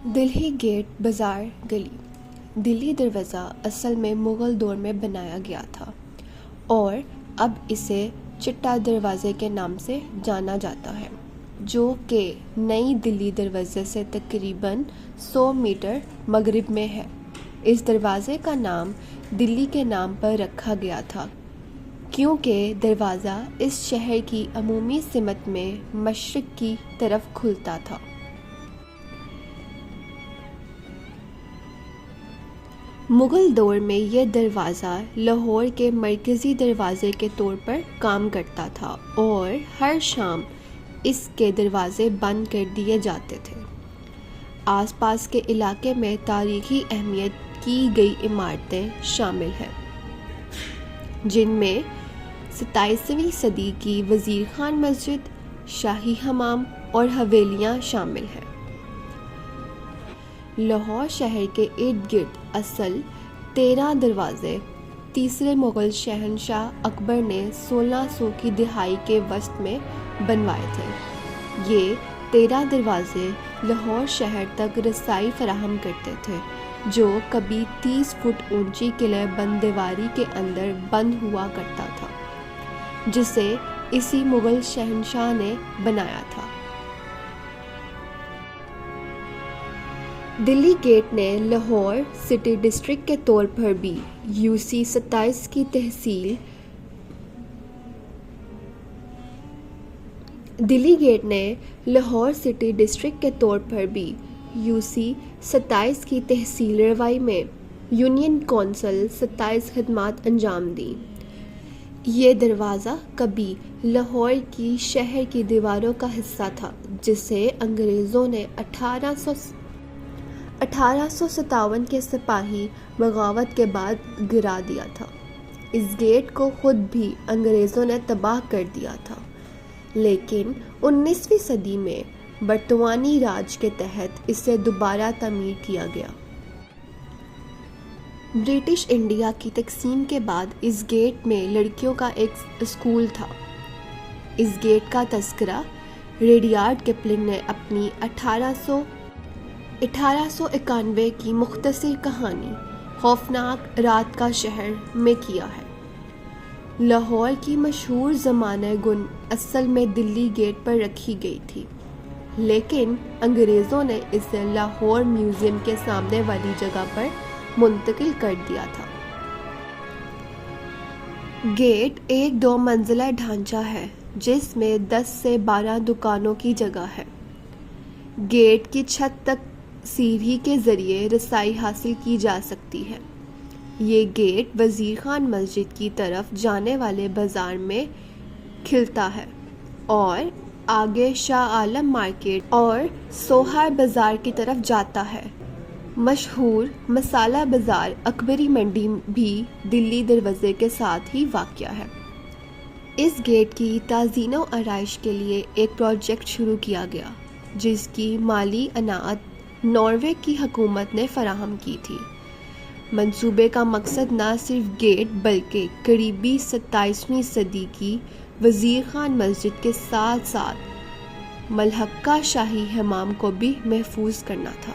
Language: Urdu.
دلہی گیٹ بازار گلی دلی دروازہ اصل میں مغل دور میں بنایا گیا تھا اور اب اسے چٹا دروازے کے نام سے جانا جاتا ہے، جو کہ نئی دلی دروازے سے تقریباً 100 میٹر مغرب میں ہے۔ اس دروازے کا نام دلی کے نام پر رکھا گیا تھا کیونکہ دروازہ اس شہر کی عمومی سمت میں مشرق کی طرف کھلتا تھا۔ مغل دور میں یہ دروازہ لاہور کے مرکزی دروازے کے طور پر کام کرتا تھا اور ہر شام اس کے دروازے بند کر دیے جاتے تھے۔ آس پاس کے علاقے میں تاریخی اہمیت کی گئی عمارتیں شامل ہیں، جن میں 27ویں صدی کی وزیر خان مسجد، شاہی حمام اور حویلیاں شامل ہیں۔ لاہور شہر کے ارد گرد اصل 13 دروازے تیسرے مغل شہنشاہ اکبر نے 1600 کی دہائی کے وسط میں بنوائے تھے۔ یہ 13 دروازے لاہور شہر تک رسائی فراہم کرتے تھے، جو کبھی 30 فٹ اونچی قلعہ بند دیواری کے اندر بند ہوا کرتا تھا، جسے اسی مغل شہنشاہ نے بنایا تھا۔ دلی گیٹ نے لاہور سٹی ڈسٹرکٹ کے طور پر بھی UC 27 کی تحصیل دلی گیٹ نے لاہور سٹی ڈسٹرکٹ کے طور پر بھی UC 27 کی تحصیل روائی میں یونین کونسل 27 خدمات انجام دیں۔ یہ دروازہ کبھی لاہور کی شہر کی دیواروں کا حصہ تھا، جسے انگریزوں نے 1857 کے سپاہی بغاوت کے بعد گرا دیا تھا۔ اس گیٹ کو خود بھی انگریزوں نے تباہ کر دیا تھا، لیکن 19ویں صدی میں برطانوی راج کے تحت اسے دوبارہ تعمیر کیا گیا۔ برٹش انڈیا کی تقسیم کے بعد اس گیٹ میں لڑکیوں کا ایک اسکول تھا۔ اس گیٹ کا تذکرہ ریڈیارڈ کپلنگ نے اپنی 1891 کی مختصر کہانی خوفناک رات کا شہر میں کیا ہے۔ لاہور کی مشہور زمانہ گن اصل میں دلی گیٹ پر رکھی گئی تھی، لیکن انگریزوں نے اسے لاہور میوزیم کے سامنے والی جگہ پر منتقل کر دیا تھا۔ گیٹ ایک 2 منزلہ ڈھانچہ ہے جس میں 10 سے 12 دکانوں کی جگہ ہے۔ گیٹ کی چھت تک سیڑھی کے ذریعے رسائی حاصل کی جا سکتی ہے۔ یہ گیٹ وزیر خان مسجد کی طرف جانے والے بازار میں کھلتا ہے اور آگے شاہ عالم مارکیٹ اور سوہر بازار کی طرف جاتا ہے۔ مشہور مسالہ بازار اکبری منڈی بھی دلی دروازے کے ساتھ ہی واقع ہے۔ اس گیٹ کی تزئین و آرائش کے لیے ایک پروجیکٹ شروع کیا گیا، جس کی مالی اعانت ناروے کی حکومت نے فراہم کی تھی۔ منصوبے کا مقصد نہ صرف گیٹ بلکہ قریبی 27ویں صدی کی وزیر خان مسجد کے ساتھ ساتھ ملحقہ شاہی حمام کو بھی محفوظ کرنا تھا۔